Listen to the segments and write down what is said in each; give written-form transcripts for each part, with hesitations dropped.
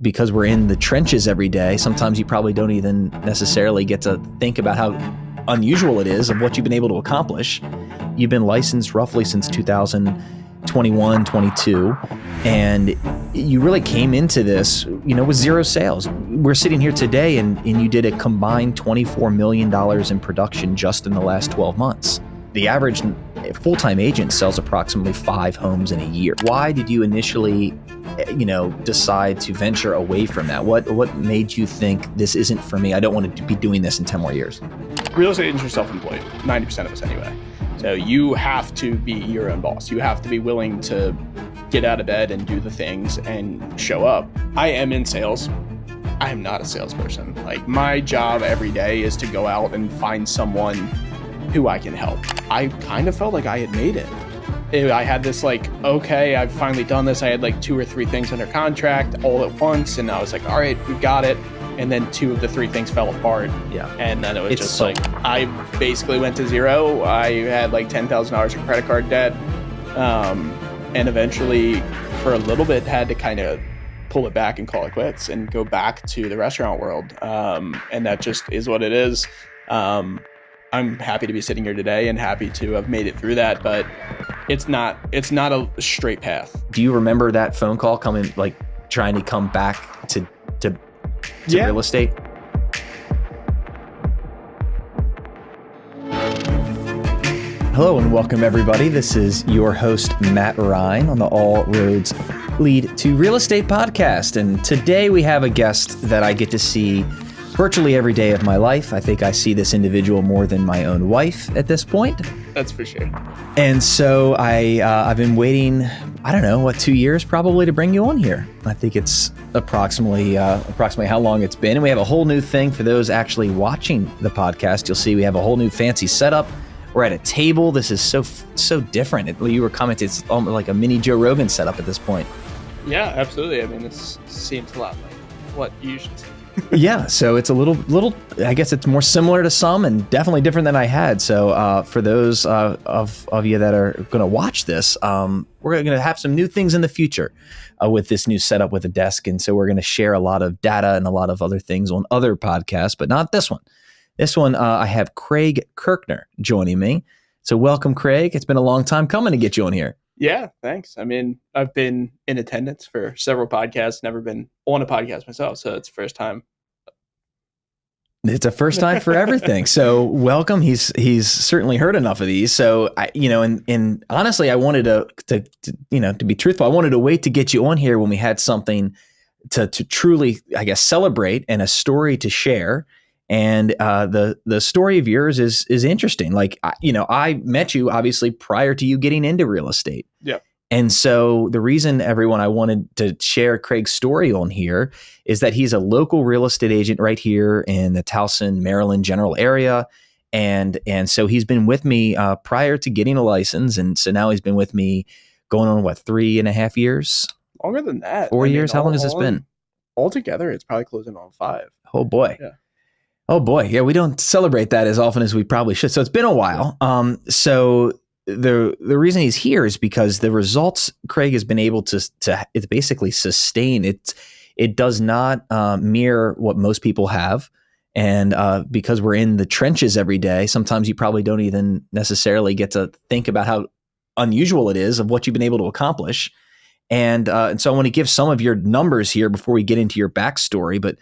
because we're in the trenches every day, sometimes you probably don't even necessarily get to think about how unusual it is of what you've been able to accomplish. You've been licensed roughly since 2021, 22, and you really came into this, with zero sales. We're sitting here today and you did a combined $24 million in production just in the last 12 months. The average full-time agent sells approximately 5 homes in a year. Why did you initially, decide to venture away from that? What made you think this isn't for me? I don't want to be doing this in 10 more years. Real estate agents are self-employed, 90% of us anyway. So you have to be your own boss. You have to be willing to get out of bed and do the things and show up. I am in sales. I am not a salesperson. Like, my job every day is to go out and find someone who I can help. I kind of felt like I had made it. I had this okay, I've finally done this. I had 2 or 3 things under contract all at once. And I was like, all right, we've got it. And then 2 of the 3 things fell apart. Yeah. And then it was I basically went to zero. I had $10,000 in credit card debt. And eventually for a little bit had to kind of pull it back and call it quits and go back to the restaurant world. And that just is what it is. I'm happy to be sitting here today and happy to have made it through that, but it's not a straight path. Do you remember that phone call coming, trying to come back to real estate? Hello and welcome everybody. This is your host, Matt Rhine, on the All Roads Lead to Real Estate podcast. And today we have a guest that I get to see virtually every day of my life. I think I see this individual more than my own wife at this point. That's for sure. And so I've been waiting, 2 years probably to bring you on here. I think it's approximately how long it's been. And we have a whole new thing for those actually watching the podcast. You'll see we have a whole new fancy setup. We're at a table. This is so different. You were commenting, it's almost like a mini Joe Rogan setup at this point. Yeah, absolutely. I mean, this seems a lot like what you usually see. Yeah, so it's a little. I guess it's more similar to some, and definitely different than I had. So for those of you that are going to watch this, we're going to have some new things in the future with this new setup with a desk, and so we're going to share a lot of data and a lot of other things on other podcasts, but not this one. This one, I have Craig Kirkner joining me. So welcome, Craig. It's been a long time coming to get you on here. Yeah, thanks. I mean, I've been in attendance for several podcasts, never been on a podcast myself, so it's the first time. It's a first time for everything. So welcome. He's certainly heard enough of these. So and honestly, I wanted to be truthful, I wanted to wait to get you on here when we had something to truly, I guess, celebrate and a story to share. And the story of yours is interesting. I met you obviously prior to you getting into real estate. Yeah. And so the reason, everyone, I wanted to share Craig's story on here is that he's a local real estate agent right here in the Towson, Maryland general area. And so he's been with me prior to getting a license. And so now he's been with me going on 3.5 years? Longer than that. 4 years? How long has this been? Altogether, it's probably closing on 5. Oh boy. Yeah. Oh boy. Yeah, we don't celebrate that as often as we probably should. So it's been a while. So the reason he's here is because the results Craig has been able to it's basically sustain. It does not mirror what most people have. And because we're in the trenches every day, sometimes you probably don't even necessarily get to think about how unusual it is of what you've been able to accomplish. And so I want to give some of your numbers here before we get into your backstory. But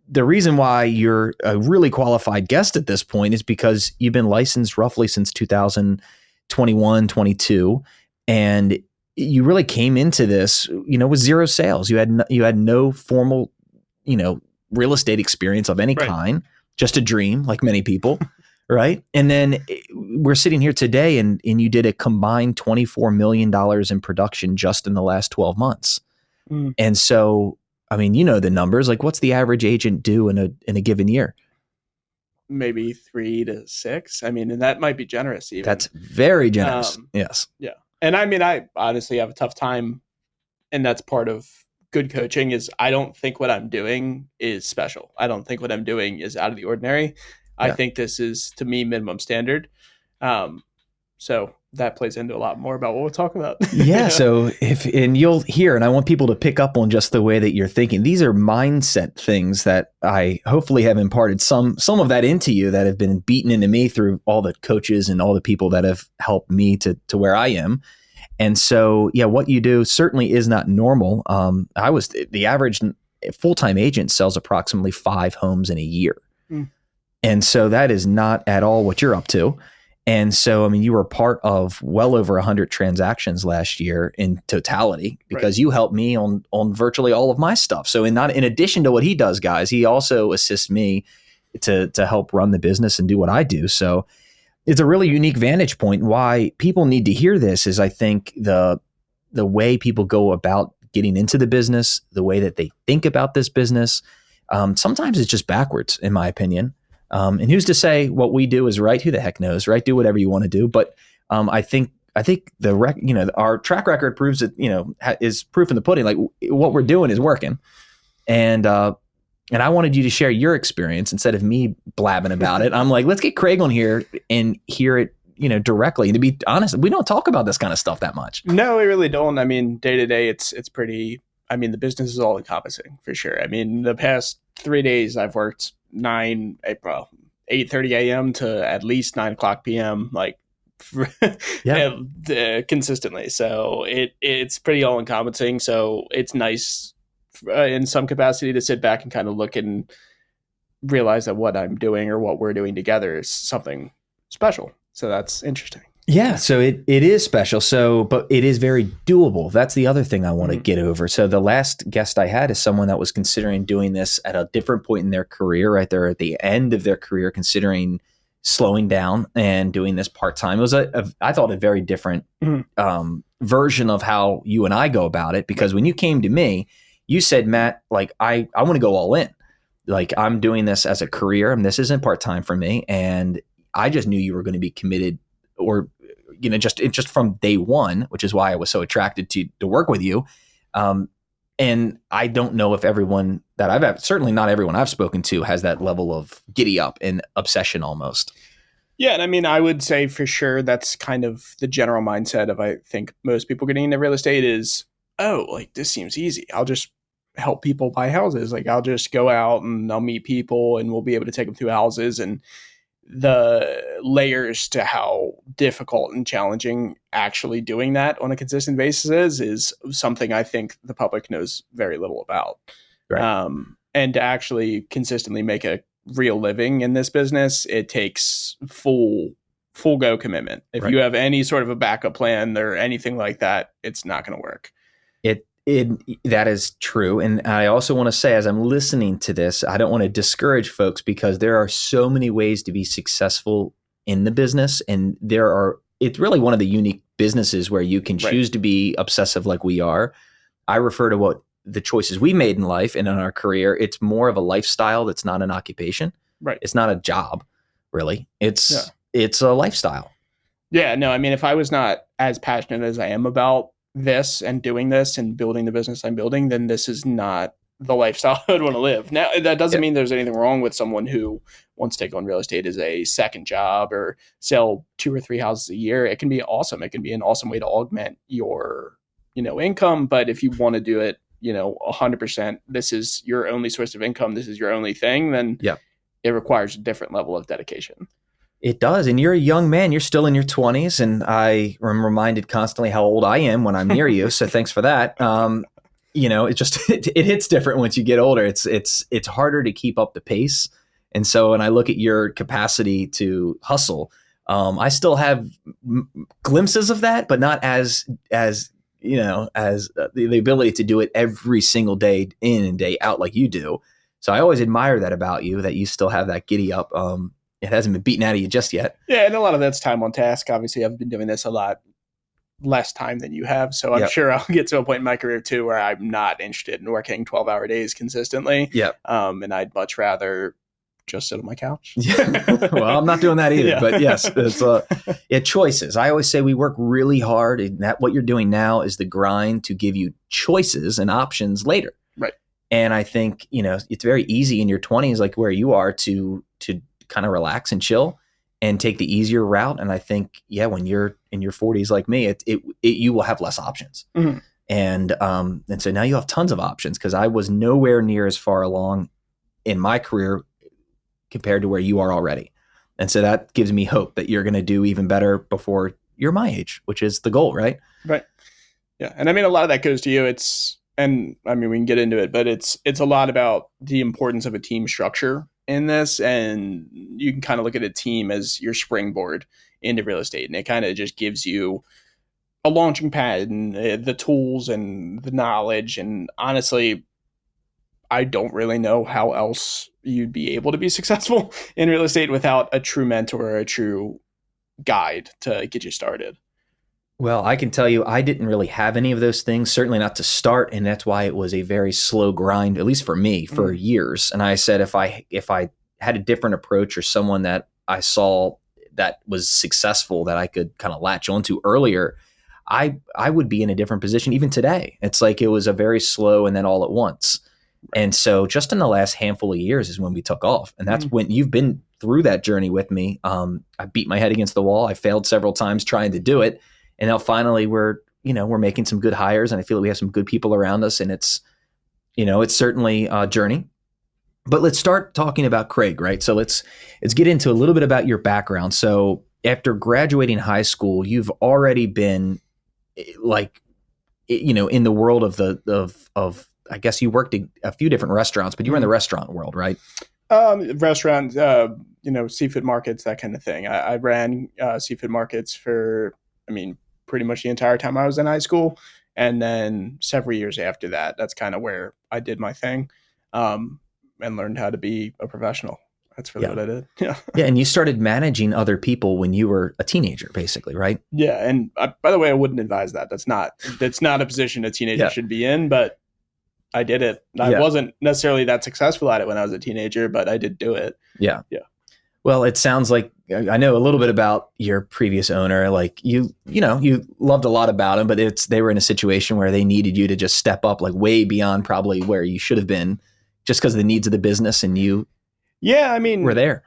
the reason why you're a really qualified guest at this point is because you've been licensed roughly since 2021, 22, and you really came into this, with zero sales. You had no formal, real estate experience of any kind, just a dream, like many people, right? And then we're sitting here today, and you did a combined $24 million in production just in the last 12 months. Mm. And so, I mean, the numbers. What's the average agent do in a given year? Maybe 3 to 6. I mean, and that might be generous even. That's very generous. Yes. Yeah. And I mean, I honestly have a tough time, and that's part of good coaching is I don't think what I'm doing is special. I don't think what I'm doing is out of the ordinary. Yeah. I think this is, to me, minimum standard. So that plays into a lot more about what we'll talk about. Yeah. So and you'll hear, and I want people to pick up on just the way that you're thinking. These are mindset things that I hopefully have imparted some of that into you that have been beaten into me through all the coaches and all the people that have helped me to where I am. And so, yeah, what you do certainly is not normal. The average full-time agent sells approximately 5 homes in a year. Mm. And so that is not at all what you're up to. And so, I mean, you were part of well over 100 transactions last year in totality because you helped me on virtually all of my stuff. So in addition to what he does, guys, he also assists me to help run the business and do what I do. So it's a really unique vantage point. Why people need to hear this is, I think, the way people go about getting into the business, the way that they think about this business. Sometimes it's just backwards, in my opinion. And who's to say what we do is right? Who the heck knows, right? Do whatever you want to do. But I think our track record proves it. Is proof in the pudding. Like what we're doing is working. And I wanted you to share your experience instead of me blabbing about it. I'm like, let's get Craig on here and hear it, directly. And to be honest, we don't talk about this kind of stuff that much. No, we really don't. I mean, day to day, it's pretty. I mean, the business is all encompassing for sure. I mean, the past 3 days I've worked 8:30 a.m. to at least 9:00 p.m. like consistently. So it's pretty all encompassing. So it's nice in some capacity to sit back and kind of look and realize that what I'm doing or what we're doing together is something special. So that's interesting. Yeah, so it is special. So, but it is very doable. That's the other thing I want to get over. So the last guest I had is someone that was considering doing this at a different point in their career, right there at the end of their career, considering slowing down and doing this part-time. It was I thought a very different version of how you and I go about it, because when you came to me, you said, Matt, like, I want to go all in. Like, I'm doing this as a career and this isn't part-time for me. And I just knew you were going to be committed, or just from day one, which is why I was so attracted to work with you. And I don't know if everyone that certainly not everyone I've spoken to has that level of giddy up and obsession almost. Yeah. And I mean, I would say for sure that's kind of the general mindset of, I think, most people getting into real estate is, oh, like, this seems easy. I'll just help people buy houses. Like, I'll just go out and I'll meet people and we'll be able to take them through houses. And the layers to how difficult and challenging actually doing that on a consistent basis is something I think the public knows very little about. Right. And to actually consistently make a real living in this business, it takes full go commitment. If you have any sort of a backup plan or anything like that, it's not going to work. That is true. And I also want to say, as I'm listening to this, I don't want to discourage folks, because there are so many ways to be successful in the business. And it's really one of the unique businesses where you can choose to be obsessive like we are. I refer to what the choices we made in life and in our career. It's more of a lifestyle that's not an occupation. Right. It's not a job, really. It's a lifestyle. Yeah, no, I mean, if I was not as passionate as I am about this and doing this and building the business I'm building, then this is not the lifestyle I'd want to live. Now, that doesn't mean there's anything wrong with someone who wants to take on real estate as a second job or sell 2 or 3 houses a year. It can be awesome. It can be an awesome way to augment your, income. But if you want to do it, 100%, this is your only source of income, this is your only thing, then it requires a different level of dedication. It does. And you're a young man. You're still in your 20s. And I am reminded constantly how old I am when I'm near you. So thanks for that. It hits different once you get older. It's harder to keep up the pace. And so when I look at your capacity to hustle, I still have glimpses of that, but not as the ability to do it every single day in and day out like you do. So I always admire that about you, that you still have that giddy up. It hasn't been beaten out of you just yet. Yeah, and a lot of that's time on task. Obviously, I've been doing this a lot less time than you have. So I'm sure I'll get to a point in my career too where I'm not interested in working 12-hour days consistently. And I'd much rather just sit on my couch. Well, I'm not doing that either. But yes, it's choices. I always say we work really hard, and that what you're doing now is the grind to give you choices and options later. Right. And I think, it's very easy in your 20s, like where you are, to kind of relax and chill. and take the easier route. And I think, yeah, when you're in your 40s like me, you will have less options. Mhm. And so now you have tons of options, because I was nowhere near as far along in my career compared to where you are already. And so that gives me hope that you're going to do even better before you're my age, which is the goal, right? Right. Yeah. And I mean, a lot of that goes to you. And I mean, we can get into it, but it's a lot about the importance of a team structure in this. And you can kind of look at a team as your springboard into real estate. And it kind of just gives you a launching pad and the tools and the knowledge. And honestly, I don't really know how else you'd be able to be successful in real estate without a true mentor or a true guide to get you started. Well, I can tell you, I didn't really have any of those things, certainly not to start. And that's why it was a very slow grind, at least for me, for years. And I said, if I had a different approach, or someone that I saw that was successful that I could kind of latch onto earlier, I would be in a different position even today. It's like it was a very slow and then all at once. And so just in the last handful of years is when we took off. And that's when you've been through that journey with me. I beat my head against the wall. I failed several times trying to do it. And now finally we're making some good hires, and I feel like we have some good people around us, and it's certainly a journey. But let's start talking about Craig, right? So let's get into a little bit about your background. So after graduating high school, you've already been in the world of I guess you worked at a few different restaurants, but you were in the restaurant world, right? Restaurants, seafood markets, that kind of thing. I ran seafood markets for, pretty much the entire time I was in high school. And then several years after that, that's kind of where I did my thing and learned how to be a professional. That's really what I did. Yeah. Yeah. And you started managing other people when you were a teenager, basically, right? Yeah. And by the way, I wouldn't advise that. That's not a position a teenager should be in, but I did it. I wasn't necessarily that successful at it when I was a teenager, but I did do it. Yeah. Yeah. Well, it sounds like I know a little bit about your previous owner. Like you loved a lot about him, but they were in a situation where they needed you to just step up like way beyond probably where you should have been, just because of the needs of the business, and you were there.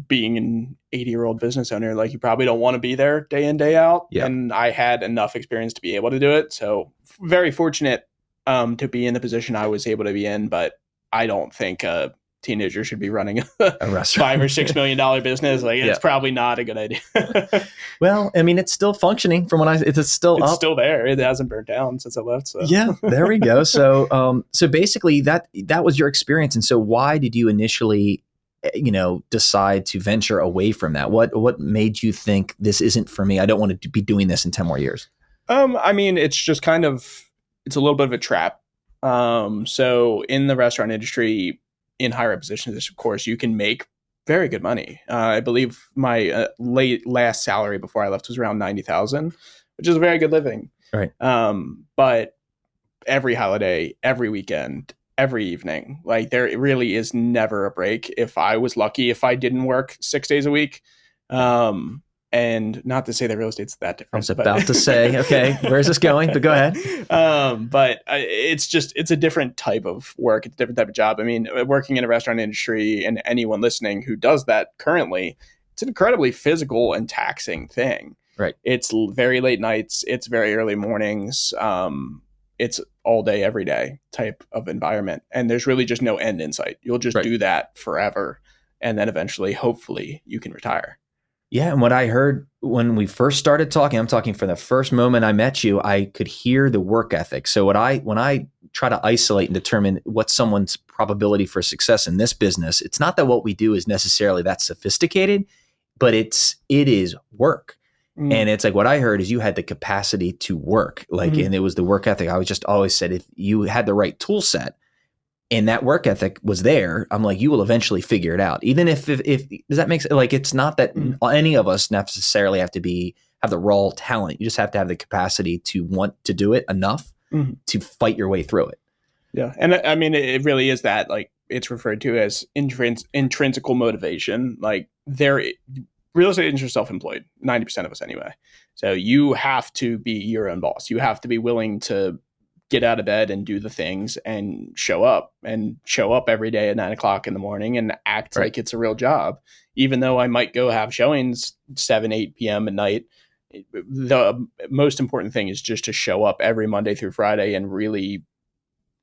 Being an 80-year-old business owner, like you probably don't want to be there day in, day out. Yeah. And I had enough experience to be able to do it. So very fortunate to be in the position I was able to be in, but I don't think a teenager should be running a $5 or $6 million business. Like it's probably not a good idea. Well, I mean, it's still functioning from when it's still there. It hasn't burnt down since I left. So yeah, there we go. So, so basically that was your experience. And so why did you initially, decide to venture away from that? What made you think this isn't for me? I don't want to be doing this in 10 more years. It's just it's a little bit of a trap. So in the restaurant industry, in higher positions, of course, you can make very good money. I believe my last salary before I left was around $90,000, which is a very good living. Right. But every holiday, every weekend, every evening, like there really is never a break. If I was lucky, if I didn't work 6 days a week, and not to say that real estate's that different. I was about to say, okay, where's this going? But go ahead. But it's a different type of work. It's a different type of job. I mean, working in a restaurant industry, and anyone listening who does that currently, it's an incredibly physical and taxing thing. Right. It's very late nights. It's very early mornings. It's all day, every day type of environment. And there's really just no end in sight. You'll just do that forever. And then eventually, hopefully, you can retire. Yeah. And what I heard when we first started talking, I'm talking from the first moment I met you, I could hear the work ethic. So when I try to isolate and determine what's someone's probability for success in this business, it's not that what we do is necessarily that sophisticated, but it is work. And it's like what I heard is you had the capacity to work, and it was the work ethic. I was just always said, if you had the right tool set and that work ethic was there, I'm like, you will eventually figure it out. Even if does that make sense? Like, it's not that any of us necessarily have to have the raw talent. You just have to have the capacity to want to do it enough to fight your way through it. Yeah. And I mean, it really is that, like, it's referred to as intrinsical motivation. Like, real estate agents are self-employed, 90% of us anyway. So you have to be your own boss. You have to be willing to get out of bed and do the things and show up every day at 9 o'clock in the morning and act like it's a real job. Even though I might go have showings 7, 8 p.m. at night, the most important thing is just to show up every Monday through Friday and really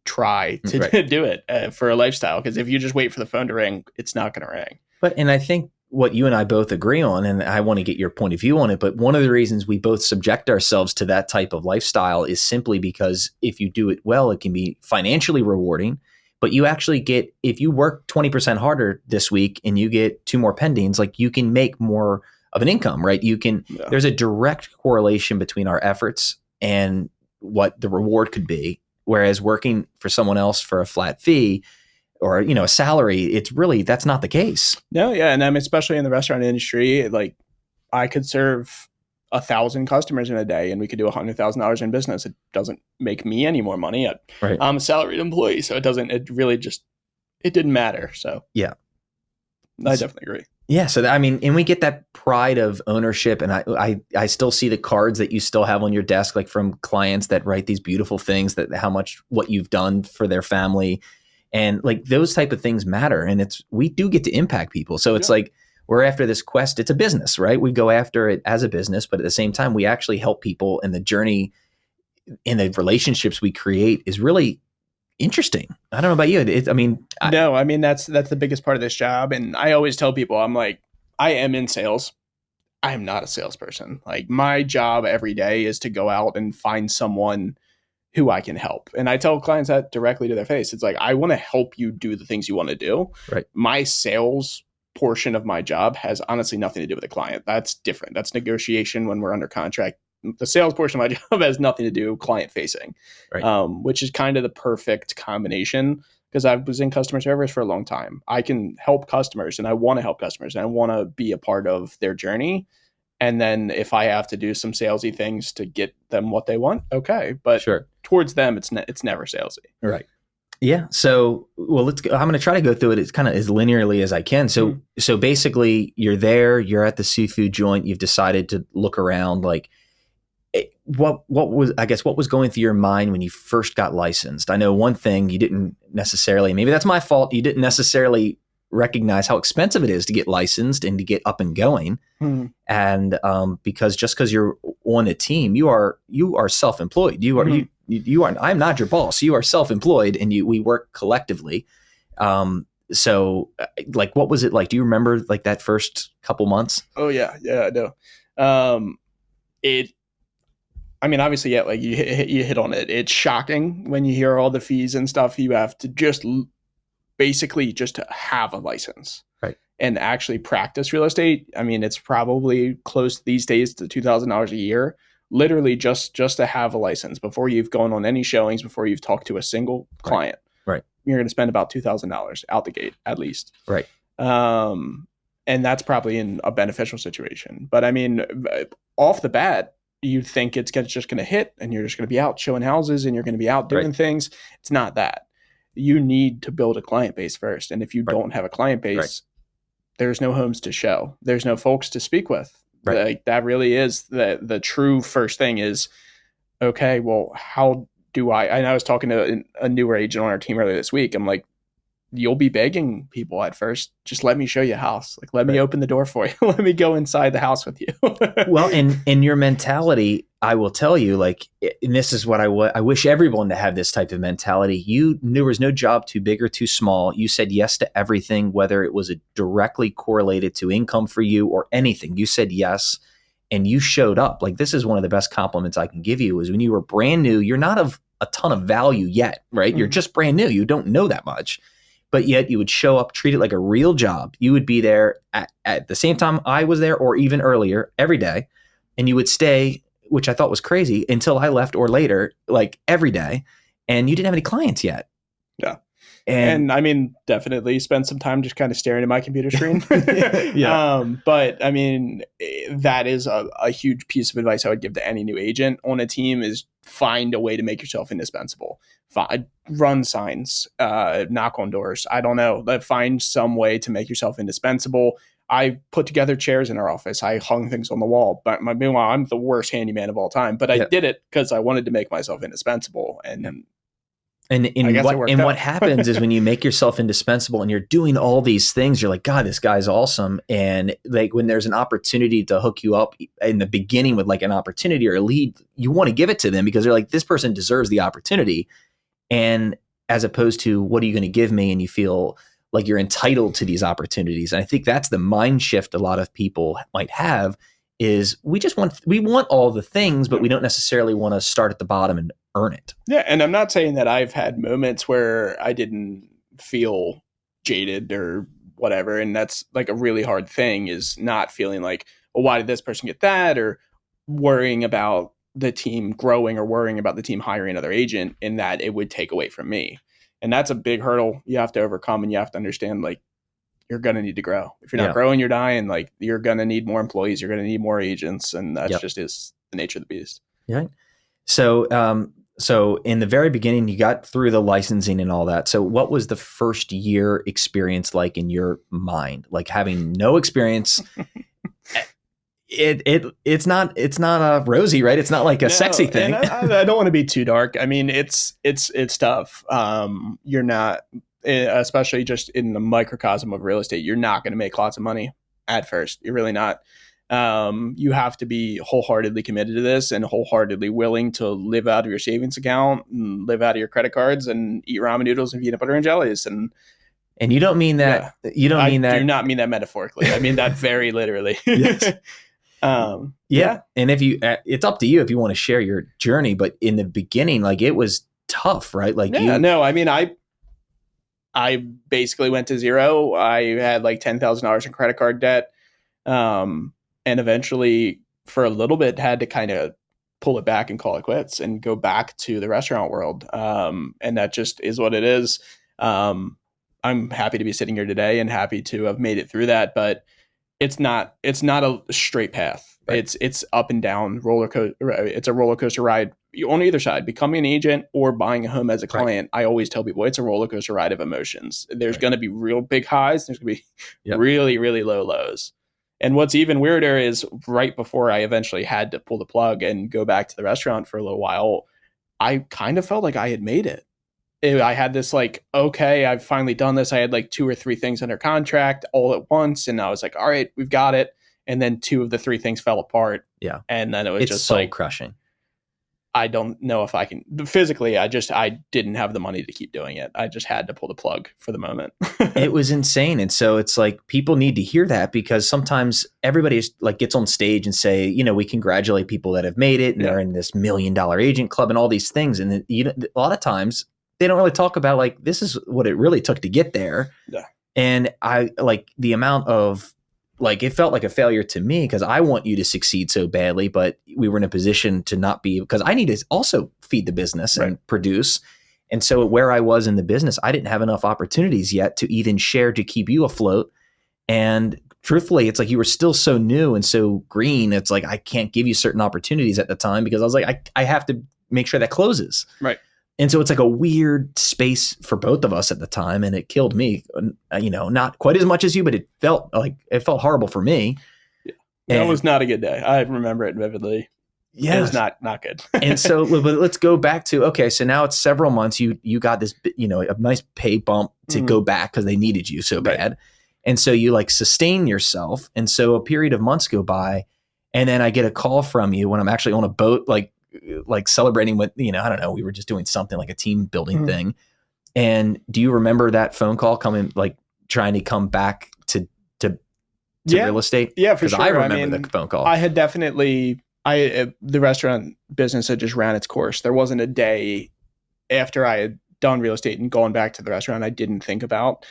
try to do it for a lifestyle. Because if you just wait for the phone to ring, it's not going to ring. And I think what you and I both agree on, and I want to get your point of view on it, but one of the reasons we both subject ourselves to that type of lifestyle is simply because if you do it well, it can be financially rewarding, but you actually get, if you work 20% harder this week and you get 2 more pendings, like you can make more of an income, right? You can, there's a direct correlation between our efforts and what the reward could be. Whereas working for someone else for a flat fee, or, a salary, it's really, that's not the case. No, yeah. And especially in the restaurant industry, like I could serve 1,000 customers in a day and we could do $100,000 in business. It doesn't make me any more money. I'm a salaried employee. So it didn't matter. So yeah, I definitely agree. Yeah. So, and we get that pride of ownership. And I still see the cards that you still have on your desk, like from clients that write these beautiful things that what you've done for their family. And like those type of things matter. And we do get to impact people. So it's like, we're after this quest. It's a business, right? We go after it as a business, but at the same time, we actually help people, and the journey and the relationships we create is really interesting. I don't know about you. That's the biggest part of this job. And I always tell people, I'm like, I am in sales. I am not a salesperson. Like my job every day is to go out and find someone who I can help. And I tell clients that directly to their face. It's like, I want to help you do the things you want to do. Right. My sales portion of my job has honestly nothing to do with the client. That's different. That's negotiation when we're under contract. The sales portion of my job has nothing to do client facing, right. Which is kind of the perfect combination, because I was in customer service for a long time. I can help customers and I want to help customers and I want to be a part of their journey. And then if I have to do some salesy things to get them what they want, okay. But towards them, it's never salesy. Right. Yeah. So, well, let's go. I'm going to try to go through it. It's kind of as linearly as I can. So basically you're there, you're at the seafood joint, you've decided to look around. Like what was going through your mind when you first got licensed? I know one thing you didn't necessarily, maybe that's my fault. You didn't necessarily recognize how expensive it is to get licensed and to get up and going. And because you're on a team, you are self-employed. I'm not your boss. You are self-employed, and we work collectively. So like, what was it like? Do you remember like that first couple months? Oh yeah, I do. Obviously, yeah, like you hit on it. It's shocking when you hear all the fees and stuff. You have to just basically just to have a license, right, and actually practice real estate. It's probably close these days to $2,000 a year, literally just to have a license before you've gone on any showings, before you've talked to a single client. Right. You're going to spend about $2,000 out the gate, at least. Right. And that's probably in a beneficial situation. But off the bat, you think it's just going to hit and you're just going to be out showing houses and you're going to be out doing things. It's not that. You need to build a client base first. And if you don't have a client base, there's no homes to show. There's no folks to speak with. Right. Like that really is the true first thing is, okay, well, how do and I was talking to a newer agent on our team earlier this week. I'm like, you'll be begging people at first, just let me show you a house. Like, let me open the door for you. Let me go inside the house with you. Well, in your mentality, I will tell you, like, and this is what I wish everyone to have this type of mentality. There was no job too big or too small. You said yes to everything, whether it was directly correlated to income for you or anything. You said yes, and you showed up. Like, this is one of the best compliments I can give you is when you were brand new, you're not of a ton of value yet, right? Mm-hmm. You're just brand new. You don't know that much. But yet you would show up, treat it like a real job. You would be there at the same time I was there or even earlier every day. And you would stay, which I thought was crazy, until I left or later, like every day. And you didn't have any clients yet. Yeah. And definitely spend some time just kind of staring at my computer screen. Yeah. But that is a huge piece of advice I would give to any new agent on a team is find a way to make yourself indispensable. Run signs, knock on doors. I don't know. Find some way to make yourself indispensable. I put together chairs in our office. I hung things on the wall. But meanwhile, I'm the worst handyman of all time. But I did it because I wanted to make myself indispensable. And I guess it worked out. What happens is when you make yourself indispensable and you're doing all these things, you're like, God, this guy's awesome. And like when there's an opportunity to hook you up in the beginning with like an opportunity or a lead, you want to give it to them because they're like, this person deserves the opportunity. And as opposed to, what are you going to give me? And you feel like you're entitled to these opportunities. And I think that's the mind shift a lot of people might have, is we want all the things, but we don't necessarily want to start at the bottom and earn it. Yeah. And I'm not saying that I've had moments where I didn't feel jaded or whatever. And that's like a really hard thing, is not feeling like, well, why did this person get that? Or worrying about the team growing or worrying about the team hiring another agent, in that it would take away from me. And that's a big hurdle you have to overcome. And you have to understand, like, you're going to need to grow. If you're not growing, you're dying. Like, you're going to need more employees. You're going to need more agents. And that's just is the nature of the beast. Yeah. So, so in the very beginning, you got through the licensing and all that. So what was the first year experience like in your mind? Like, having no experience, it's not rosy, right? It's not like a sexy thing. And I don't want to be too dark. I mean, it's tough. You're not, especially just in the microcosm of real estate, you're not going to make lots of money at first. You're really not. You have to be wholeheartedly committed to this and wholeheartedly willing to live out of your savings account and live out of your credit cards and eat ramen noodles and peanut butter and jellies. And you don't mean that. You don't mean that. I do not mean that metaphorically. I mean that very literally. Yes. Yeah. And if you, it's up to you if you want to share your journey, but in the beginning, like, it was tough, right? Like, I mean, I basically went to zero. I had like $10,000 in credit card debt. And eventually for a little bit had to kind of pull it back and call it quits and go back to the restaurant world. And that just is what it is. I'm happy to be sitting here today and happy to have made it through that, but it's not a straight path. Right. It's up and down roller coaster. It's a roller coaster ride on either side. Becoming an agent or buying a home as a client, I always tell people it's a roller coaster ride of emotions. There's going to be real big highs. There's going to be really, really low lows. And what's even weirder is right before I eventually had to pull the plug and go back to the restaurant for a little while, I kind of felt like I had made it. I had this like, okay, I've finally done this. I had like 2 or 3 things under contract all at once. And I was like, all right, we've got it. And then 2 of the 3 things fell apart. Yeah. And then it was just soul like crushing. I don't know if I can physically. I didn't have the money to keep doing it. I just had to pull the plug for the moment. It was insane. And so it's like, people need to hear that, because sometimes everybody like gets on stage and say, you know, we congratulate people that have made it and they're in this $1 million agent club and all these things. And a lot of times they don't really talk about like, this is what it really took to get there. Yeah. And I like the amount of, like, it felt like a failure to me because I want you to succeed so badly, but we were in a position to not be, because I need to also feed the business and produce. And so where I was in the business, I didn't have enough opportunities yet to even share to keep you afloat. And truthfully, it's like you were still so new and so green. It's like, I can't give you certain opportunities at the time because I was like, I have to make sure that closes. Right. And so it's like a weird space for both of us at the time. And it killed me, you know, not quite as much as you, but it felt horrible for me. Yeah. That was not a good day. I remember it vividly. Yeah. It was not good. And so, but let's go back to, okay, so now it's several months. You got this, you know, a nice pay bump to go back because they needed you so bad. And so you like sustain yourself. And so a period of months go by, and then I get a call from you when I'm actually on a boat, like celebrating with, you know, I don't know, we were just doing something like a team building thing. And do you remember that phone call coming, like trying to come back to real estate? Yeah, for sure. I remember the phone call. I had definitely, the restaurant business had just ran its course. There wasn't a day after I had done real estate and gone back to the restaurant I didn't think about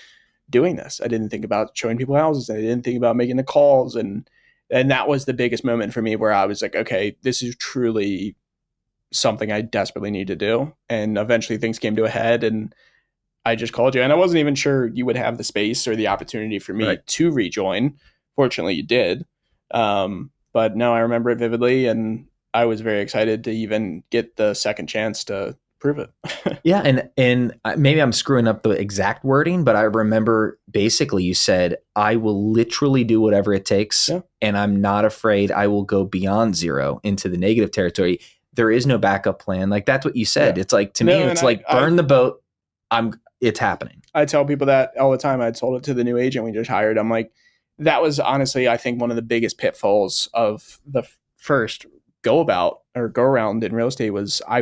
doing this. I didn't think about showing people houses. I didn't think about making the calls. And that was the biggest moment for me where I was like, okay, this is truly something I desperately need to do. And eventually things came to a head and I just called you. And I wasn't even sure you would have the space or the opportunity for me to rejoin. Fortunately, you did. But no, I remember it vividly. And I was very excited to even get the second chance to prove it. Yeah. And maybe I'm screwing up the exact wording, but I remember basically you said, I will literally do whatever it takes. Yeah. And I'm not afraid I will go beyond zero into the negative territory. There is no backup plan. Like that's what you said. Yeah. It's like, to me, it's like burn the boat. It's happening. I tell people that all the time. I told it to the new agent we just hired. I'm like, that was honestly, I think, one of the biggest pitfalls of the first go around in real estate was I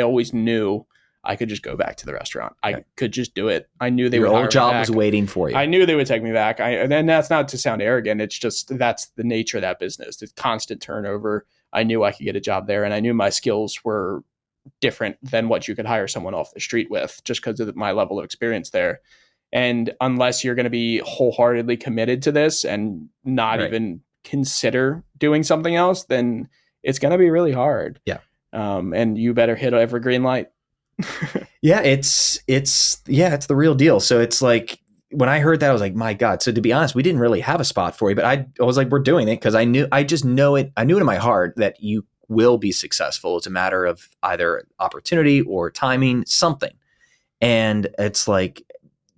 always knew I could just go back to the restaurant. I could just do it. I knew Your old job was waiting for you. I knew they would take me back. And that's not to sound arrogant. It's just, that's the nature of that business. It's constant turnover. I knew I could get a job there, and I knew my skills were different than what you could hire someone off the street with, just because of my level of experience there. And unless you're going to be wholeheartedly committed to this and not even consider doing something else, then it's going to be really hard. Yeah. And you better hit every green light. Yeah, it's the real deal. So it's like, when I heard that, I was like, my God. So to be honest, we didn't really have a spot for you, but I was like, we're doing it because I knew it in my heart that you will be successful. It's a matter of either opportunity or timing, something. And it's like,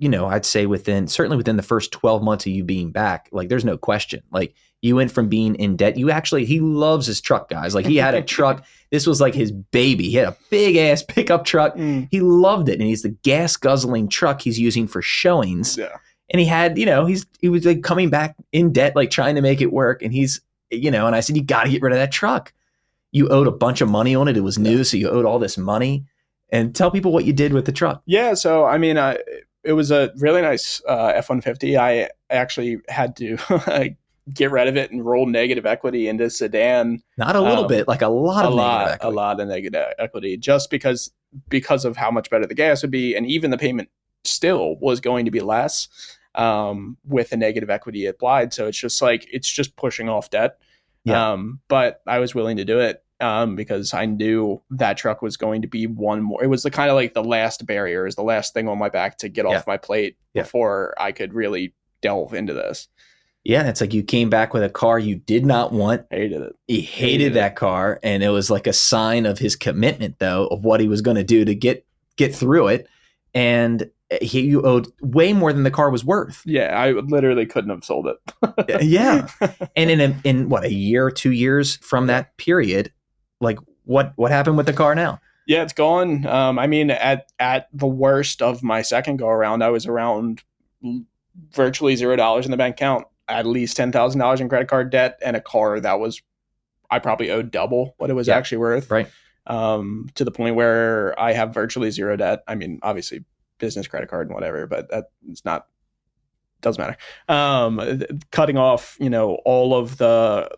I'd say certainly within the first 12 months of you being back, like there's no question. Like you went from being in debt. He loves his truck, guys. Like he had a truck. This was like his baby. He had a big ass pickup truck. He loved it. And he's the gas guzzling truck he's using for showings. Yeah. And he had, he was like coming back in debt, like trying to make it work. And he's, and I said, you got to get rid of that truck. You owed a bunch of money on it. It was new. So you owed all this money. And tell people what you did with the truck. Yeah. So, I mean, it was a really nice F-150. I actually had to get rid of it and roll negative equity into sedan. Not a little bit, like a lot of negative equity. A lot of negative equity, just because of how much better the gas would be. And even the payment still was going to be less with the negative equity applied. So it's just pushing off debt. Yeah. But I was willing to do it. Because I knew that truck was going to be one more. It was the kind of like the last barrier, is the last thing on my back to get off my plate before I could really delve into this. Yeah, it's like you came back with a car you did not want. Hated it. He hated that car, and it was like a sign of his commitment, though, of what he was going to do to get through it. And you owed way more than the car was worth. Yeah, I literally couldn't have sold it. Yeah, and in what, a year or 2 years from that period. Like what happened with the car now? Yeah, it's gone. I mean, at the worst of my second go around, I was around virtually $0 in the bank account, at least $10,000 in credit card debt, and a car that I probably owed double what it was actually worth. Right. To the point where I have virtually zero debt. I mean, obviously business credit card and whatever, but doesn't matter. Cutting off, all of the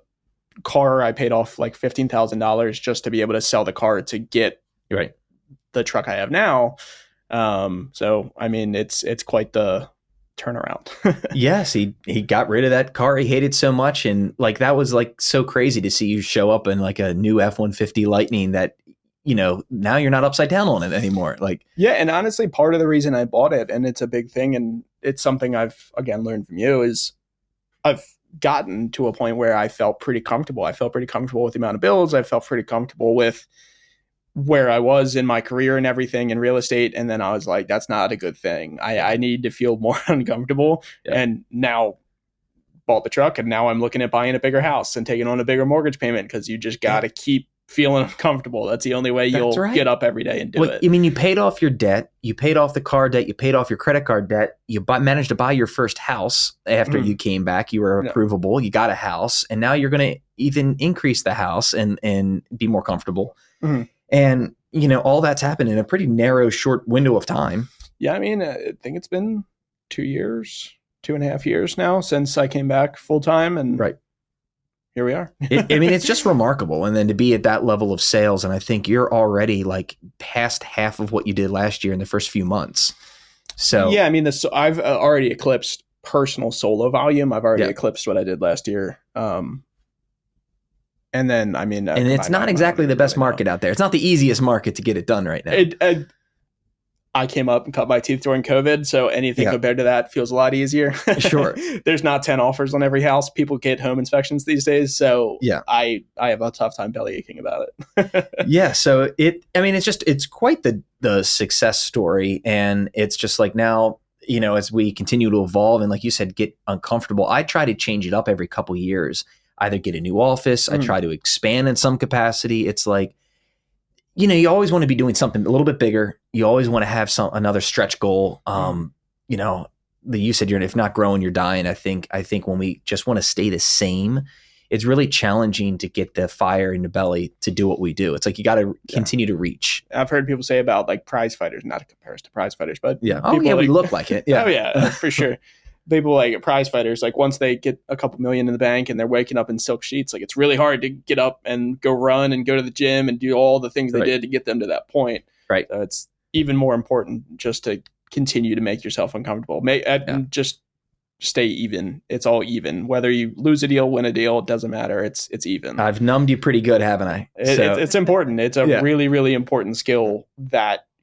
car, I paid off like $15,000 just to be able to sell the car to get the truck I have now. So I mean, it's quite the turnaround. Yes, he got rid of that car he hated so much, and like that was like so crazy to see you show up in like a new F-150 Lightning that now you're not upside down on it anymore. Like, yeah, and honestly, part of the reason I bought it, and it's a big thing, and it's something I've again learned from you, is I've gotten to a point where I felt pretty comfortable. I felt pretty comfortable with the amount of bills. I felt pretty comfortable with where I was in my career and everything in real estate. And then I was like, that's not a good thing. I need to feel more uncomfortable. Yeah. And now bought the truck, and now I'm looking at buying a bigger house and taking on a bigger mortgage payment, because you just got to keep feeling uncomfortable. That's the only way you'll get up every day and do it. I mean, you paid off your debt, you paid off the car debt, you paid off your credit card debt, you managed to buy your first house after you came back, you were approvable, you got a house, and now you're going to even increase the house and be more comfortable. Mm-hmm. And, all that's happened in a pretty narrow, short window of time. Yeah. I mean, I think it's been 2.5 years now since I came back full time, and here we are. I mean, it's just remarkable. And then to be at that level of sales, and I think you're already like past half of what you did last year in the first few months. So yeah, I mean, I've already eclipsed personal solo volume. I've already eclipsed what I did last year. And then, I mean, and it's not exactly the best market out there. It's not the easiest market to get it done right now. I came up and cut my teeth during COVID, so anything compared to that feels a lot easier. Sure. There's not 10 offers on every house. People get home inspections these days, so I have a tough time belly aching about it. Yeah, so it's quite the success story, and it's just like now, as we continue to evolve and like you said, get uncomfortable, I try to change it up every couple of years. Either get a new office, I try to expand in some capacity. It's like, you always want to be doing something a little bit bigger. You always want to have another stretch goal. You said if not growing, you're dying. I think when we just want to stay the same, it's really challenging to get the fire in the belly to do what we do. It's like you got to continue to reach. I've heard people say about like prize fighters, not to compare us to prize fighters, but we look like it. Yeah. Oh yeah, for sure. People like prize fighters, like once they get a couple million in the bank and they're waking up in silk sheets, like it's really hard to get up and go run and go to the gym and do all the things they did to get them to that point. Right. So it's even more important just to continue to make yourself uncomfortable. Just stay even. It's all even. Whether you lose a deal, win a deal, it doesn't matter. It's even. I've numbed you pretty good, haven't I? It's important. It's a really, really important skill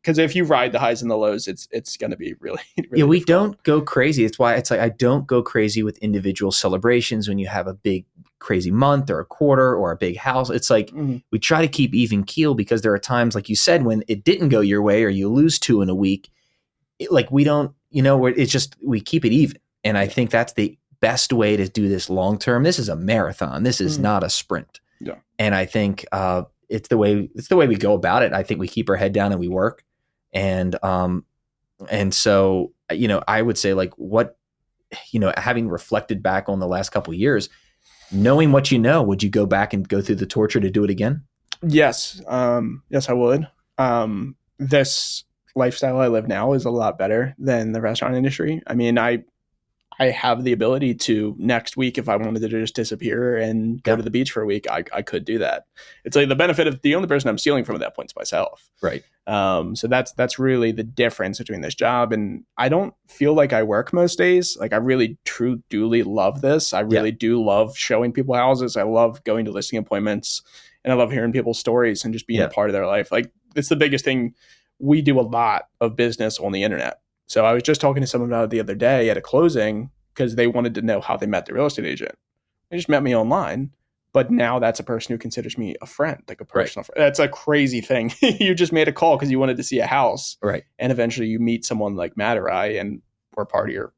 because if you ride the highs and the lows, it's going to be really, really we difficult. don't go crazy. It's why it's like I don't go crazy with individual celebrations when you have a big crazy month or a quarter or a big house. It's like we try to keep even keel because there are times, like you said, when it didn't go your way or you lose 2 in a week. We don't, it's just we keep it even. And I think that's the best way to do this long term. This is a marathon. This is not a sprint. Yeah. And I think it's the way we go about it. I think we keep our head down and we work. And so, I would say like what, having reflected back on the last couple of years, knowing what would you go back and go through the torture to do it again? Yes. Yes, I would. This lifestyle I live now is a lot better than the restaurant industry. I mean, I have the ability to next week, if I wanted to just disappear and go to the beach for a week, I could do that. It's like the benefit of the only person I'm stealing from at that point is myself. Right. So that's really the difference between this job. And I don't feel like I work most days. Like I really truly love this. I really do love showing people houses. I love going to listing appointments and I love hearing people's stories and just being a part of their life. Like it's the biggest thing. We do a lot of business on the internet. So I was just talking to someone about it the other day at a closing because they wanted to know how they met the real estate agent. They just met me online, but now that's a person who considers me a friend, like a personal friend. That's a crazy thing. You just made a call because you wanted to see a house. Right. And eventually you meet someone like Matt Rhine and we're part of your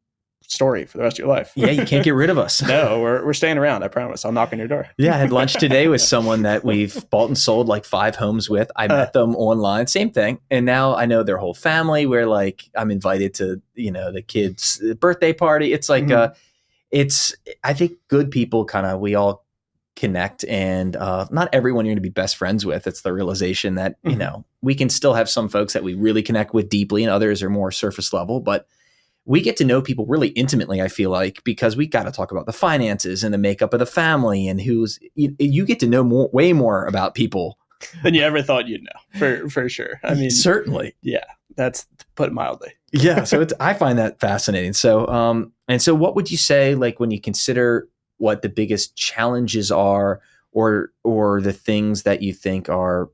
story for the rest of your life. Yeah, you can't get rid of us. No, we're staying around. I promise. I'll knock on your door. Yeah, I had lunch today with someone that we've bought and sold like 5 homes with. I met them online, same thing. And now I know their whole family. We're like, I'm invited to, the kids' birthday party. It's like, I think good people we all connect and not everyone you're going to be best friends with. It's the realization that, we can still have some folks that we really connect with deeply and others are more surface level, but we get to know people really intimately, I feel like, because we got to talk about the finances and the makeup of the family and you get to know way more about people than you ever thought you'd know, for sure. I mean, certainly. Yeah, that's to put it mildly. Yeah. So I find that fascinating. So, so what would you say, like when you consider what the biggest challenges are or the things that you think are,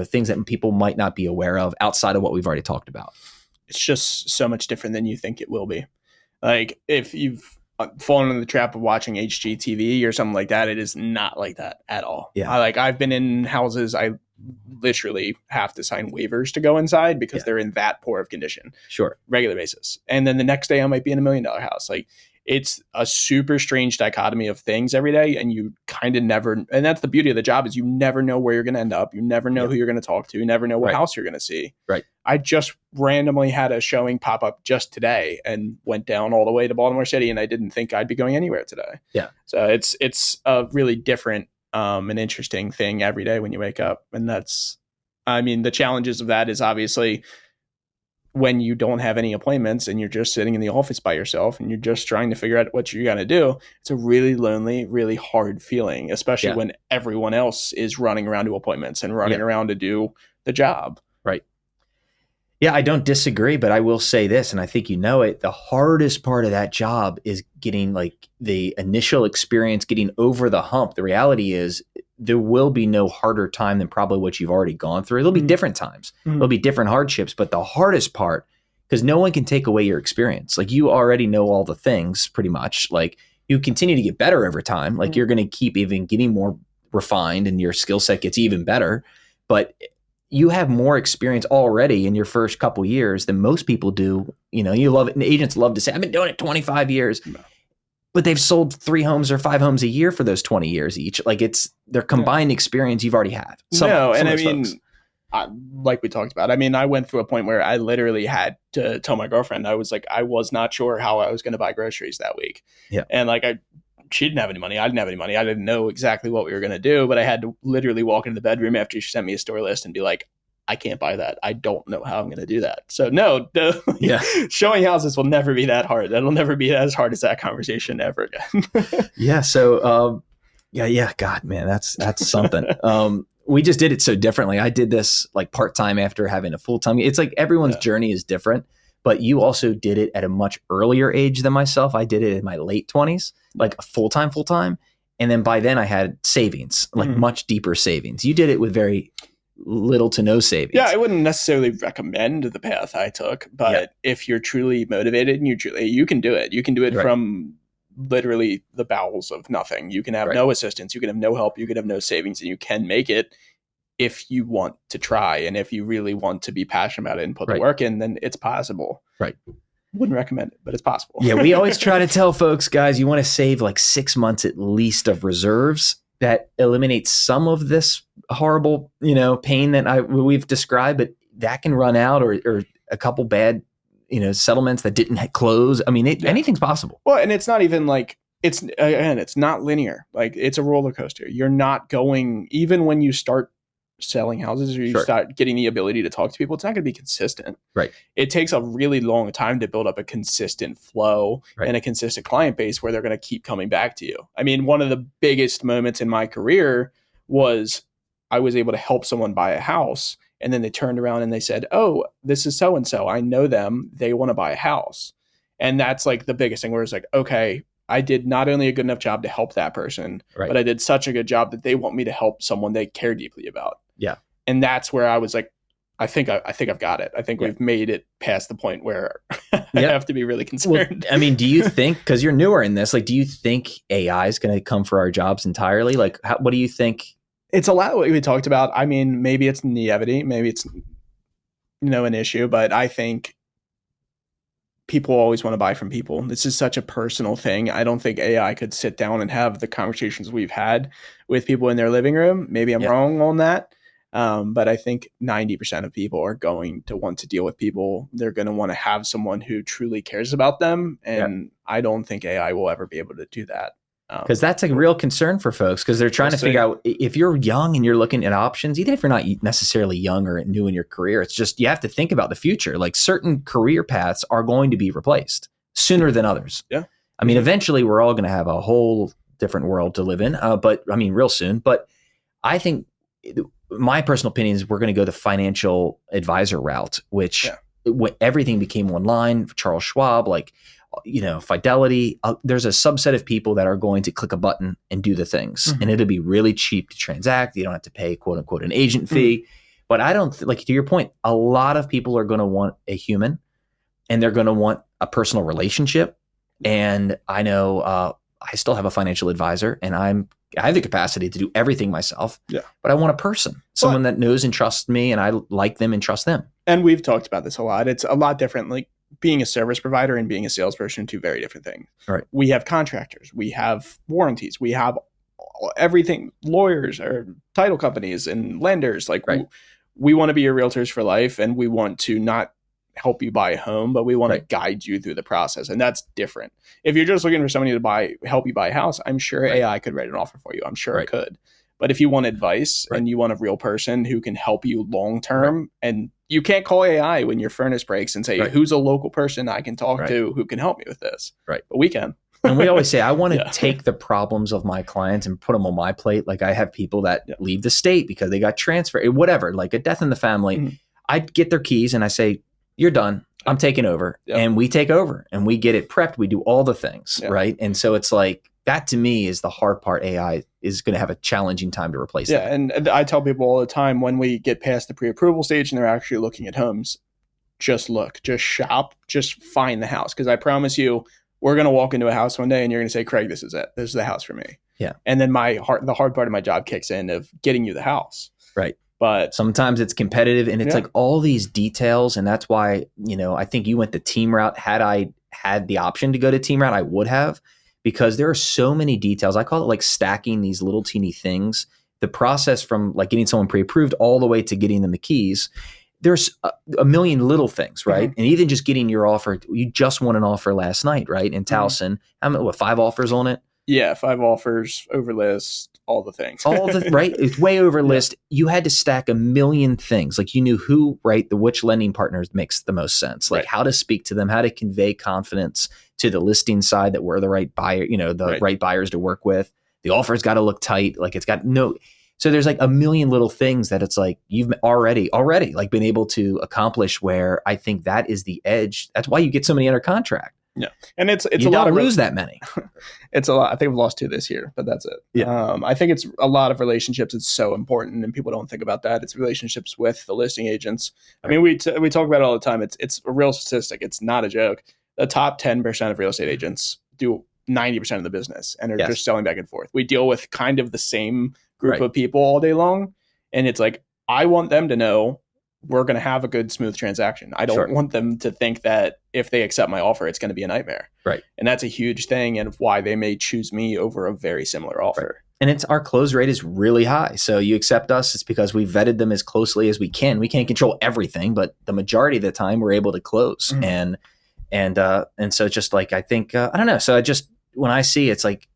things that people might not be aware of outside of what we've already talked about? It's just so much different than you think it will be. Like if you've fallen into the trap of watching HGTV or something like that, it is not like that at all. Yeah. I've been in houses, I literally have to sign waivers to go inside because they're in that poor of condition. Sure. Regular basis. And then the next day I might be in $1 million house. Like it's a super strange dichotomy of things every day. And you kind of never, and that's the beauty of the job is you never know where you're going to end up. You never know who you're going to talk to. You never know what house you're going to see. Right. I just randomly had a showing pop up just today and went down all the way to Baltimore City. And I didn't think I'd be going anywhere today. Yeah. So it's a really different an interesting thing every day when you wake up. And the challenges of that is obviously when you don't have any appointments and you're just sitting in the office by yourself and you're just trying to figure out what you're going to do. It's a really lonely, really hard feeling, especially when everyone else is running around to appointments and running around to do the job. Right. Yeah, I don't disagree, but I will say this, and I think you know it, the hardest part of that job is getting like the initial experience, getting over the hump. The reality is there will be no harder time than probably what you've already gone through. There'll be different times. There'll be different hardships, but the hardest part because no one can take away your experience. Like you already know all the things pretty much. Like you continue to get better over time. Like you're going to keep even getting more refined and your skill set gets even better. But you have more experience already in your first couple years than most people do. You know, you love it. And agents love to say, I've been doing it 25 years. No. But they've sold 3 homes or 5 homes a year for those 20 years each. Like it's their combined experience you've already had. Like we talked about, I mean, I went through a point where I literally had to tell my girlfriend, I was like, I was not sure how I was going to buy groceries that week. Yeah. And like, she didn't have any money. I didn't have any money. I didn't know exactly what we were going to do, but I had to literally walk into the bedroom after she sent me a store list and be like, I can't buy that. I don't know how I'm going to do that. So showing houses will never be that hard. That'll never be as hard as that conversation ever again. Yeah. So, God, man, that's something. We just did it so differently. I did this like part-time after having a full-time. It's like everyone's journey is different, but you also did it at a much earlier age than myself. I did it in my late 20s, like full-time. And then by then I had savings, like much deeper savings. You did it with very little to no savings. Yeah, I wouldn't necessarily recommend the path I took, but if you're truly motivated and you can do it. You can do it from literally the bowels of nothing. You can have no assistance, you can have no help, you can have no savings, and you can make it if you want to try. And if you really want to be passionate about it and put the work in, then it's possible. Right. Wouldn't recommend it, but it's possible. Yeah, we always try to tell folks, guys, you want to save like 6 months at least of reserves. That eliminates some of this horrible, pain that we've described, but that can run out or a couple bad, settlements that didn't close. I mean, anything's possible. Well, and it's not even like it's not linear. Like it's a roller coaster. You're not going, even when you start selling houses or you start getting the ability to talk to people, it's not going to be consistent. Right. It takes a really long time to build up a consistent flow and a consistent client base where they're going to keep coming back to you. I mean, one of the biggest moments in my career was I was able to help someone buy a house, and then they turned around and they said, oh, this is so-and-so. I know them. They want to buy a house. And that's like the biggest thing where it's like, okay, I did not only a good enough job to help that person, but I did such a good job that they want me to help someone they care deeply about. Yeah. And that's where I was like, I think I've got it. I think we've made it past the point where I have to be really concerned. Well, I mean, do you think, because you're newer in this, like, do you think AI is going to come for our jobs entirely? Like, what do you think? It's a lot of what we talked about. I mean, maybe it's naivety, maybe it's, an issue, but I think people always want to buy from people. This is such a personal thing. I don't think AI could sit down and have the conversations we've had with people in their living room. Maybe I'm wrong on that. But I think 90% of people are going to want to deal with people. They're going to want to have someone who truly cares about them. And I don't think AI will ever be able to do that. Because that's a real concern for folks, because they're trying to figure out, if you're young and you're looking at options, even if you're not necessarily young or new in your career, it's just you have to think about the future. Like certain career paths are going to be replaced sooner than others. Yeah. I mean, eventually we're all going to have a whole different world to live in, but I mean, real soon. But I think my personal opinion is we're going to go the financial advisor route, which everything became online. Charles Schwab, Fidelity, there's a subset of people that are going to click a button and do the things, and it'll be really cheap to transact. You don't have to pay quote unquote an agent fee. But I don't to your point, a lot of people are going to want a human, and they're going to want a personal relationship. And I know I still have a financial advisor, and I have the capacity to do everything myself. Yeah. But I want a person, someone that knows and trusts me, and I like them and trust them. And we've talked about this a lot. It's a lot different. Like being a service provider and being a salesperson, two very different things. Right. We have contractors, we have warranties, we have everything, lawyers or title companies and lenders. Like we want to be your realtors for life, and we want to not help you buy a home, but we want to guide you through the process. And that's different. If you're just looking for somebody to help you buy a house, I'm sure AI could write an offer for you. I'm sure it could. But if you want advice and you want a real person who can help you long term, and you can't call AI when your furnace breaks and say, who's a local person I can talk to who can help me with this? Right. But we can. And we always say, I want to take the problems of my clients and put them on my plate. Like I have people that leave the state because they got transferred, whatever, like a death in the family. I get their keys and I say, you're done. I'm taking over. And we take over and we get it prepped. We do all the things. Right. And so it's like, that to me is the hard part. AI is going to have a challenging time to replace that. And I tell people all the time, when we get past the pre-approval stage and they're actually looking at homes, just look, just shop, just find the house. Because I promise you, we're going to walk into a house one day and you're going to say, Craig, this is it. This is the house for me. Yeah. And then the hard part of my job kicks in of getting you the house. Right. But sometimes it's competitive and it's like all these details. And that's why, I think you went the team route. Had I had the option to go to team route, I would have, because there are so many details. I call it like stacking these little teeny things. The process from like getting someone pre-approved all the way to getting them the keys, there's a million little things, right? And even just getting your offer, you just won an offer last night, right? In Towson, how many, 5 offers on it? Yeah, 5 offers, over list, all the things. Right? It's way over list. You had to stack a million things. Like you knew who, right? Which lending partners makes the most sense. Like how to speak to them, how to convey confidence to the listing side that we're the right buyer, right buyers to work with. The offer's got to look tight. Like it's got so there's like a million little things that it's like you've already like been able to accomplish, where I think that is the edge. That's why you get so many under contract. Yeah. And it's you a lot of lose that many. It's a lot. I think we've lost 2 this year, but that's it. Yeah. I think it's a lot of relationships. It's so important and people don't think about that. It's relationships with the listing agents. I mean, we talk about it all the time. It's a real statistic. It's not a joke. The top 10% of real estate agents do 90% of the business and are just selling back and forth. We deal with kind of the same group of people all day long. And it's like, I want them to know we're going to have a good, smooth transaction. I don't want them to think that if they accept my offer, it's going to be a nightmare. Right. And that's a huge thing and why they may choose me over a very similar offer. Right. And it's our close rate is really high. So you accept us, it's because we vetted them as closely as we can. We can't control everything, but the majority of the time we're able to close. And so just like, I think, I don't know. So I just, when I see it's like,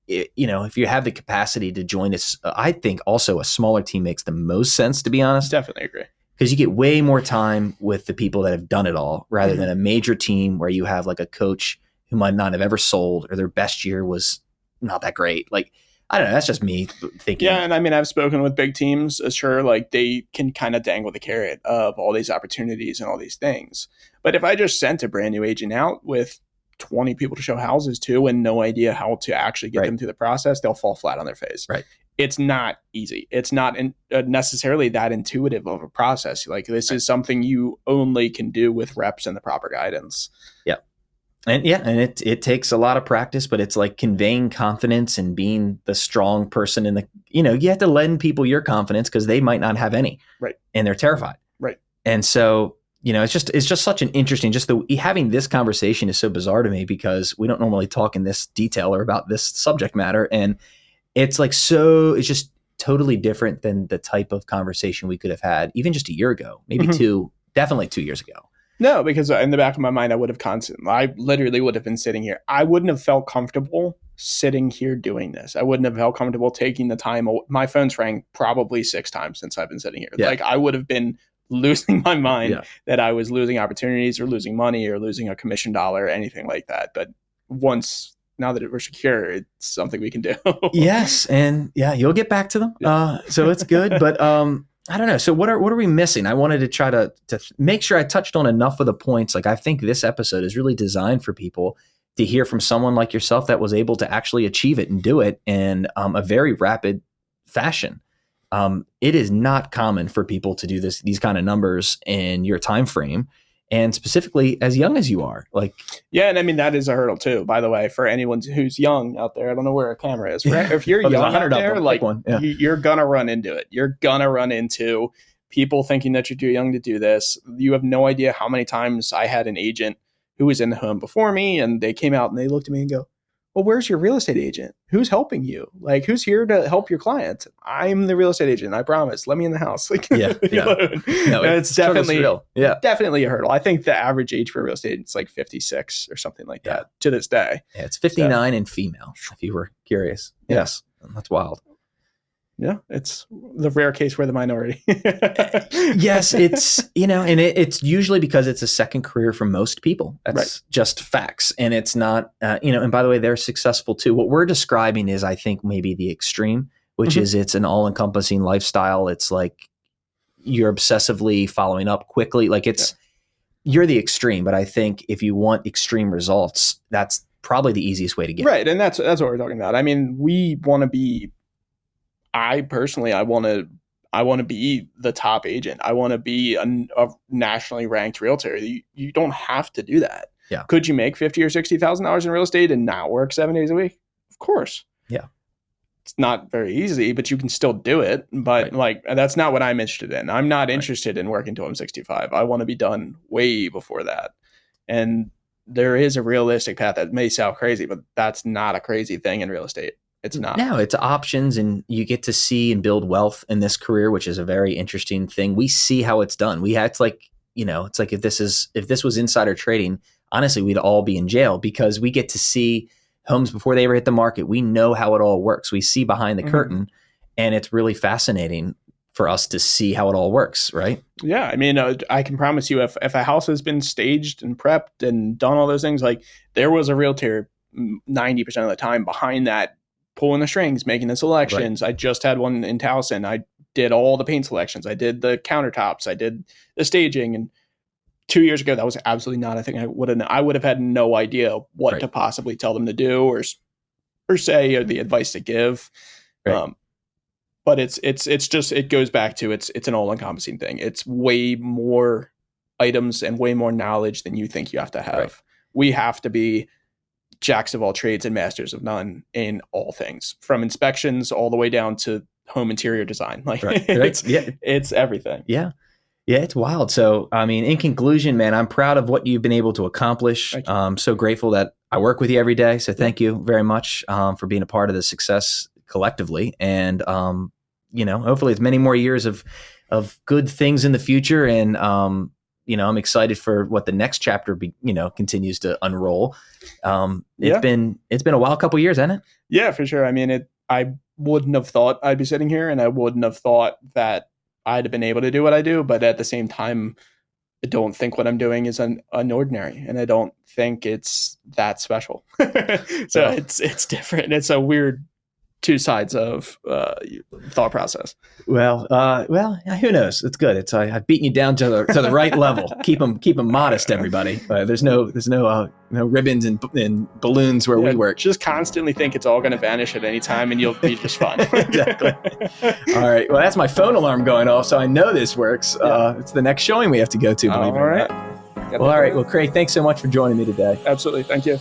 if you have the capacity to join us, I think also a smaller team makes the most sense, to be honest. Definitely agree. Because you get way more time with the people that have done it all rather than a major team where you have like a coach who might not have ever sold or their best year was not that great. Like, I don't know. That's just me thinking. Yeah. And I mean, I've spoken with big teams. Sure. Like they can kind of dangle the carrot of all these opportunities and all these things. But if I just sent a brand new agent out with 20 people to show houses to and no idea how to actually get them through the process, they'll fall flat on their face. Right. It's not easy. It's not necessarily that intuitive of a process. Like this is something you only can do with reps and the proper guidance. Yeah. And it takes a lot of practice, but it's like conveying confidence and being the strong person in the, you have to lend people your confidence because they might not have any. Right. And they're terrified. Right. And so, it's just such an interesting, having this conversation is so bizarre to me because we don't normally talk in this detail or about this subject matter. And it's like, it's just totally different than the type of conversation we could have had even just a year ago, maybe definitely 2 years ago. No, because in the back of my mind, I literally would have been sitting here. I wouldn't have felt comfortable sitting here doing this. I wouldn't have felt comfortable taking the time. My phone's rang probably 6 times since I've been sitting here. Yeah. Like I would have been losing my mind that I was losing opportunities or losing money or losing a commission dollar or anything like that. But now that we're secure, it's something we can do. Yes. And you'll get back to them. So it's good. But I don't know. So what are we missing? I wanted to try to make sure I touched on enough of the points. Like I think this episode is really designed for people to hear from someone like yourself that was able to actually achieve it and do it in a very rapid fashion. It is not common for people to do these kind of numbers in your time frame, and specifically as young as you are. Like, yeah, and I mean that is a hurdle too. By the way, for anyone who's young out there, I don't know where a camera is. Right? If you're young out there, like you're gonna run into it. You're gonna run into people thinking that you're too young to do this. You have no idea how many times I had an agent who was in the home before me, and they came out and they looked at me and go, well, where's your real estate agent? Who's helping you? Like, who's here to help your client? I'm the real estate agent. I promise. Let me in the house. Like, No, it's definitely a hurdle. I think the average age for real estate is like 56 or something like that to this day. Yeah, it's 59 and female, if you were curious. Yes. That's wild. Yeah, it's the rare case where the minority. Yes, it's, and it's usually because it's a second career for most people. That's just facts. And it's not, and by the way, they're successful too. What we're describing is, I think, maybe the extreme, which is it's an all-encompassing lifestyle. It's like you're obsessively following up quickly. Like you're the extreme, but I think if you want extreme results, that's probably the easiest way to get. Right. And that's what we're talking about. I mean, we want to be, I want to I want to be the top agent. I want to be a nationally ranked realtor. You don't have to do that. Yeah. Could you make $50,000 or $60,000 in real estate and not work 7 days a week? Of course. Yeah. It's not very easy, but you can still do it. But like, that's not what I'm interested in. I'm not interested in working till I'm 65. I want to be done way before that. And there is a realistic path that may sound crazy, but that's not a crazy thing in real estate. It's not. No, it's options, and you get to see and build wealth in this career, which is a very interesting thing. We see how it's done. It's like if this was insider trading, honestly, we'd all be in jail, because we get to see homes before they ever hit the market. We know how it all works. We see behind the curtain, and it's really fascinating for us to see how it all works, right? Yeah. I mean, I can promise you, if a house has been staged and prepped and done all those things, like, there was a realtor 90% of the time behind that, pulling the strings, making the selections. Right. I just had one in Towson. I did all the paint selections. I did the countertops. I did the staging. And 2 years ago, that was absolutely not a thing. I would have had no idea what to possibly tell them to do or say, or the advice to give. Right. But it's just, it goes back to, it's an all encompassing thing. It's way more items and way more knowledge than you think you have to have. Right. We have to be jacks of all trades and masters of none in all things, from inspections all the way down to home interior design. Like, it's everything. Yeah. Yeah, it's wild. So, I mean, in conclusion, man, I'm proud of what you've been able to accomplish. I'm so grateful that I work with you every day. So thank you very much for being a part of the success collectively. And, hopefully it's many more years of good things in the future. And, I'm excited for what the next chapter continues to unroll. It's been a wild couple of years, hasn't it? Yeah, for sure. I mean, I wouldn't have thought I'd be sitting here, and I wouldn't have thought that I'd have been able to do what I do. But at the same time, I don't think what I'm doing is unordinary, and I don't think it's that special. So it's different. It's a weird two sides of thought process. Well, who knows? It's good. It's I've beaten you down to the right level. Keep them modest, everybody. There's no ribbons and balloons where we work. Just constantly think it's all going to vanish at any time, and you'll be just fine. Exactly. All right. Well, that's my phone alarm going off, so I know this works. It's the next showing we have to go to. All right. Well, all right. Well, Craig, thanks so much for joining me today. Absolutely. Thank you.